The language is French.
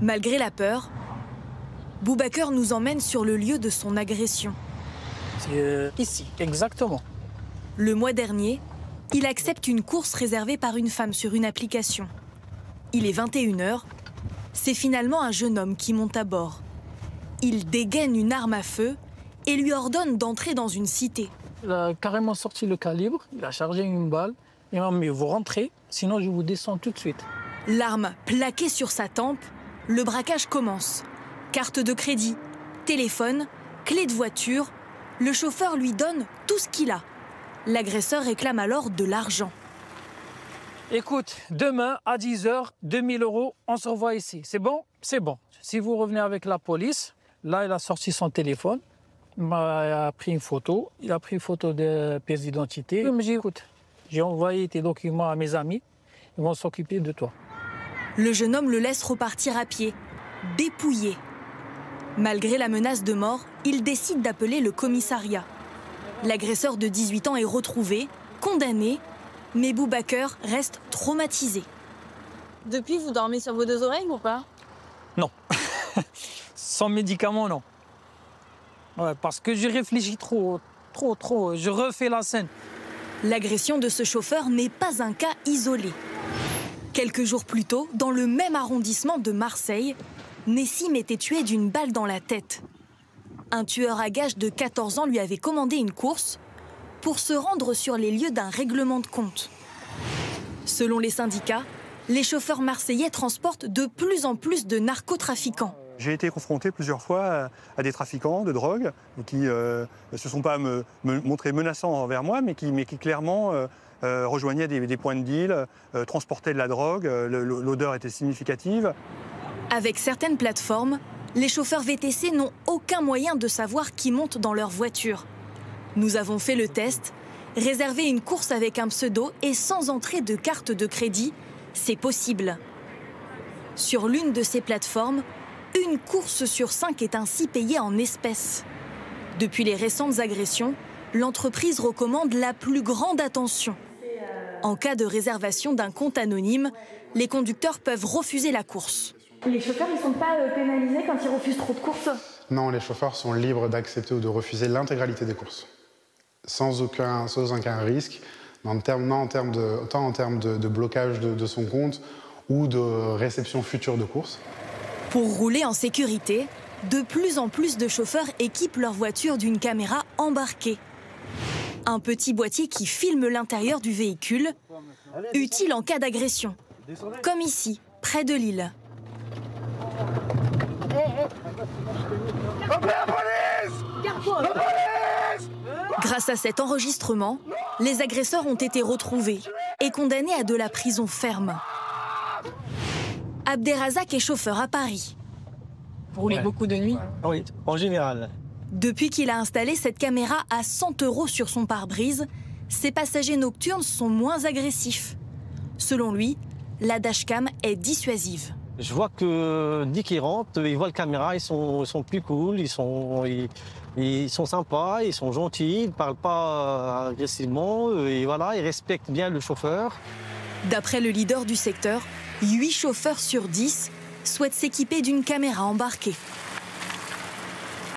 Malgré la peur, Boubacar nous emmène sur le lieu de son agression. C'est ici, exactement. Le mois dernier, il accepte une course réservée par une femme sur une application. Il est 21 h. C'est finalement un jeune homme qui monte à bord. Il dégaine une arme à feu et lui ordonne d'entrer dans une cité. Il a carrément sorti le calibre, il a chargé une balle. Il m'a dit, mais vous rentrez, sinon je vous descends tout de suite. L'arme plaquée sur sa tempe, le braquage commence. Carte de crédit, téléphone, clé de voiture. Le chauffeur lui donne tout ce qu'il a. L'agresseur réclame alors de l'argent. Écoute, demain à 10 h, 2000 €, on se revoit ici. C'est bon? C'est bon. Si vous revenez avec la police, là, il a sorti son téléphone, il m'a pris une photo, il a pris une photo de pièce d'identité. Il me dit, écoute, j'ai envoyé tes documents à mes amis, ils vont s'occuper de toi. Le jeune homme le laisse repartir à pied, dépouillé. Malgré la menace de mort, il décide d'appeler le commissariat. L'agresseur de 18 ans est retrouvé, condamné, mais Boubacar reste traumatisé. Depuis, vous dormez sur vos 2 oreilles ou pas? Non. Sans médicaments, non. Ouais, parce que je réfléchis trop. Je refais la scène. L'agression de ce chauffeur n'est pas un cas isolé. Quelques jours plus tôt, dans le même arrondissement de Marseille, Nessim était tué d'une balle dans la tête. Un tueur à gages de 14 ans lui avait commandé une course pour se rendre sur les lieux d'un règlement de compte. Selon les syndicats, les chauffeurs marseillais transportent de plus en plus de narcotrafiquants. J'ai été confronté plusieurs fois à des trafiquants de drogue qui ne se sont pas montrés menaçants envers moi, mais qui clairement rejoignaient des points de deal, transportaient de la drogue, l'odeur était significative. Avec certaines plateformes, les chauffeurs VTC n'ont aucun moyen de savoir qui monte dans leur voiture. Nous avons fait le test. Réserver une course avec un pseudo et sans entrée de carte de crédit, c'est possible. Sur l'une de ces plateformes, une course sur 5 est ainsi payée en espèces. Depuis les récentes agressions, l'entreprise recommande la plus grande attention. En cas de réservation d'un compte anonyme, les conducteurs peuvent refuser la course. Les chauffeurs, ils ne sont pas pénalisés quand ils refusent trop de courses? Non, les chauffeurs sont libres d'accepter ou de refuser l'intégralité des courses. Sans aucun risque, tant en termes de blocage de son compte ou de réception future de courses. Pour rouler en sécurité, de plus en plus de chauffeurs équipent leur voiture d'une caméra embarquée. Un petit boîtier qui filme l'intérieur du véhicule, utile en cas d'agression, comme ici, près de Lille. Grâce à cet enregistrement, les agresseurs ont été retrouvés et condamnés à de la prison ferme. Abderrazak est chauffeur à Paris. Vous roulez beaucoup de nuit? Oui, en général. Depuis qu'il a installé cette caméra à 100 € sur son pare-brise, ses passagers nocturnes sont moins agressifs. Selon lui, la dashcam est dissuasive. Je vois que dès qu'ils rentrent, ils voient la caméra, ils sont plus cool, ils sont sympas, ils sont gentils, ils ne parlent pas agressivement, et voilà, ils respectent bien le chauffeur. D'après le leader du secteur, 8 chauffeurs sur 10 souhaitent s'équiper d'une caméra embarquée.